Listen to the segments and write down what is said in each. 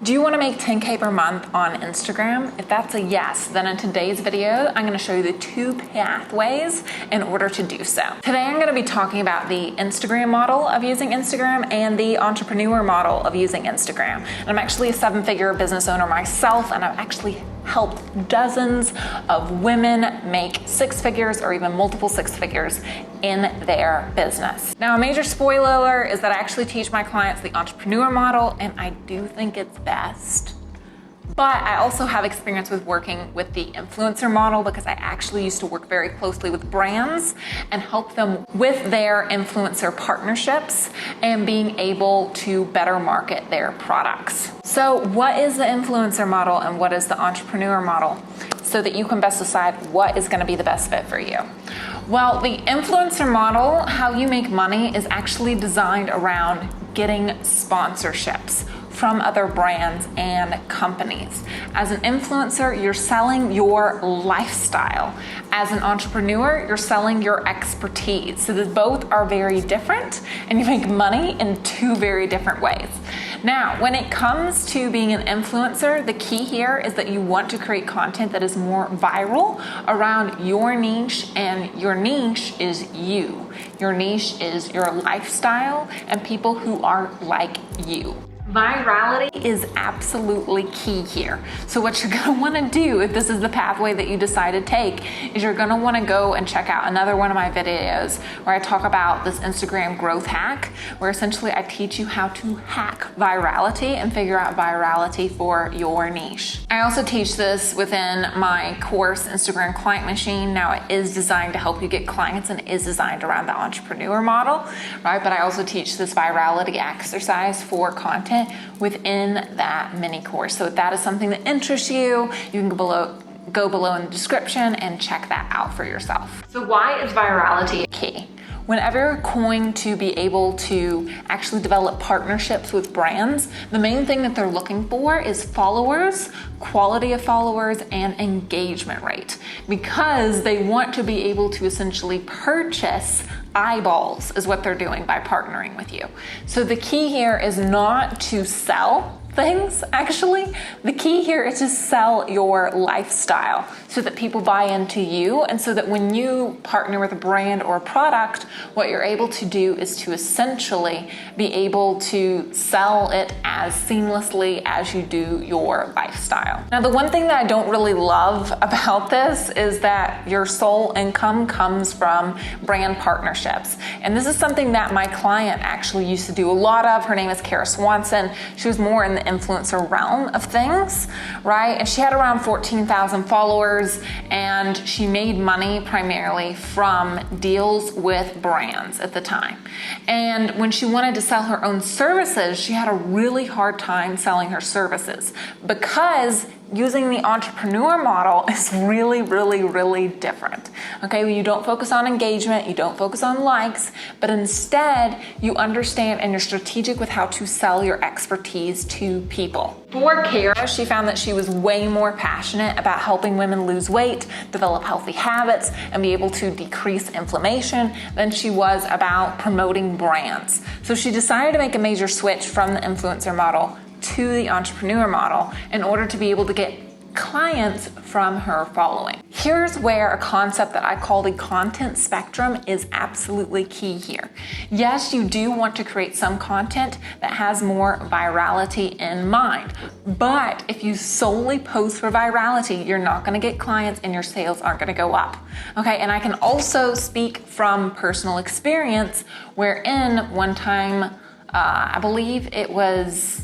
Do you want to make 10K per month on Instagram? If that's a yes, then in today's video, I'm going to show you the 2 pathways in order to do so. Today, I'm going to be talking about the Instagram model of using Instagram and the entrepreneur model of using Instagram. And I'm actually a 7-figure business owner myself, and I've actually helped dozens of women make 6 figures or even multiple 6 figures in their business. Now, a major spoiler alert is that I actually teach my clients the entrepreneur model, and I do think it's best. But I also have experience with working with the influencer model because I actually used to work very closely with brands and help them with their influencer partnerships and being able to better market their products. So what is the influencer model and what is the entrepreneur model so that you can best decide what is going to be the best fit for you? Well, the influencer model, how you make money, is actually designed around getting sponsorships from other brands and companies. As an influencer, you're selling your lifestyle. As an entrepreneur, you're selling your expertise. So that both are very different, and you make money in 2 very different ways. Now, when it comes to being an influencer, the key here is that you want to create content that is more viral around your niche, and your niche is you. Your niche is your lifestyle and people who are like you. Virality is absolutely key here. So what you're gonna wanna do, if this is the pathway that you decide to take, is you're gonna wanna go and check out another one of my videos where I talk about this Instagram growth hack, where essentially I teach you how to hack virality and figure out virality for your niche. I also teach this within my course, Instagram Client Machine. Now, it is designed to help you get clients and is designed around the entrepreneur model, right? But I also teach this virality exercise for content within that mini course. So if that is something that interests you, you can go below in the description and check that out for yourself. So why is virality key? Whenever you're going to be able to actually develop partnerships with brands, the main thing that they're looking for is followers, quality of followers, and engagement rate, because they want to be able to essentially purchase eyeballs is what they're doing by partnering with you. So the key here is not to sell things, actually. The key here is to sell your lifestyle so that people buy into you, and so that when you partner with a brand or a product, what you're able to do is to essentially be able to sell it as seamlessly as you do your lifestyle. Now, the one thing that I don't really love about this is that your sole income comes from brand partnerships. And this is something that my client actually used to do a lot of. Her name is Kara Swanson. She was more in the influencer realm of things, right? And she had around 14,000 followers, and she made money primarily from deals with brands at the time. And when she wanted to sell her own services, she had a really hard time selling her services because using the entrepreneur model is really, really, really different. Okay, you don't focus on engagement, you don't focus on likes, but instead you understand and you're strategic with how to sell your expertise to people. For Kara, she found that she was way more passionate about helping women lose weight, develop healthy habits, and be able to decrease inflammation than she was about promoting brands. So she decided to make a major switch from the influencer model to the entrepreneur model in order to be able to get clients from her following. Here's where a concept that I call the content spectrum is absolutely key here. Yes, you do want to create some content that has more virality in mind, but if you solely post for virality, you're not going to get clients and your sales aren't going to go up. Okay, and I can also speak from personal experience wherein one time, I believe it was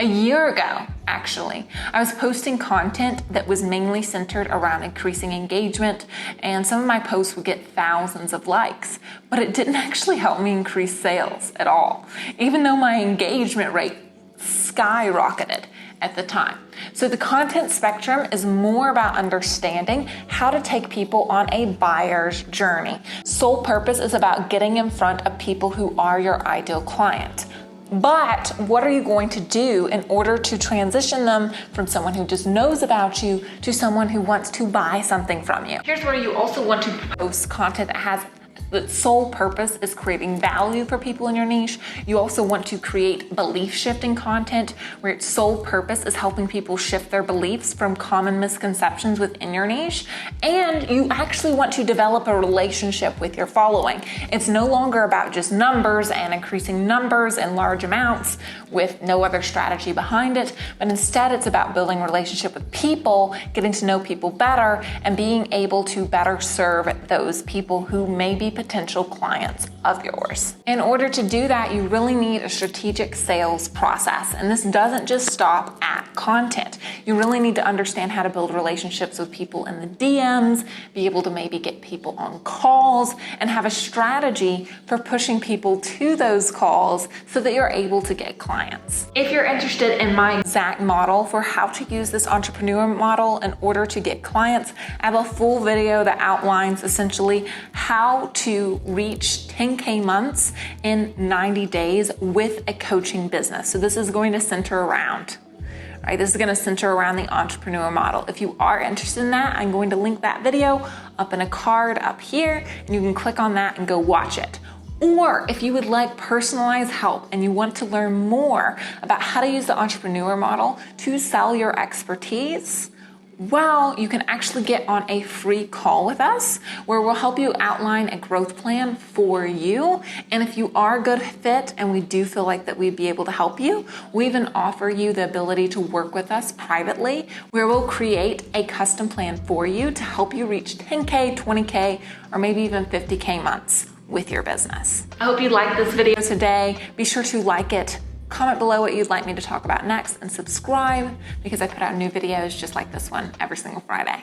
a year ago, actually, I was posting content that was mainly centered around increasing engagement, and some of my posts would get thousands of likes, but it didn't actually help me increase sales at all, even though my engagement rate skyrocketed at the time. So the content spectrum is more about understanding how to take people on a buyer's journey. Sole purpose is about getting in front of people who are your ideal client. But what are you going to do in order to transition them from someone who just knows about you to someone who wants to buy something from you? Here's where you also want to post content that has the sole purpose is creating value for people in your niche. You also want to create belief shifting content where its sole purpose is helping people shift their beliefs from common misconceptions within your niche. And you actually want to develop a relationship with your following. It's no longer about just numbers and increasing numbers in large amounts with no other strategy behind it, but instead it's about building a relationship with people, getting to know people better, and being able to better serve those people who may be potential clients of yours. In order to do that, you really need a strategic sales process, and this doesn't just stop at content. You really need to understand how to build relationships with people in the DMs, be able to maybe get people on calls, and have a strategy for pushing people to those calls so that you're able to get clients. If you're interested in my exact model for how to use this entrepreneur model in order to get clients, I have a full video that outlines essentially how to reach 10K months in 90 days with a coaching business. So this is going to center around, right? This is going to center around the entrepreneur model. If you are interested in that, I'm going to link that video up in a card up here, and you can click on that and go watch it. Or if you would like personalized help and you want to learn more about how to use the entrepreneur model to sell your expertise, well, you can actually get on a free call with us where we'll help you outline a growth plan for you. And if you are a good fit and we do feel like that we'd be able to help you, we even offer you the ability to work with us privately where we'll create a custom plan for you to help you reach 10K, 20K, or maybe even 50K months with your business. I hope you liked this video today. Be sure to like it, comment below what you'd like me to talk about next, and subscribe because I put out new videos just like this one every single Friday.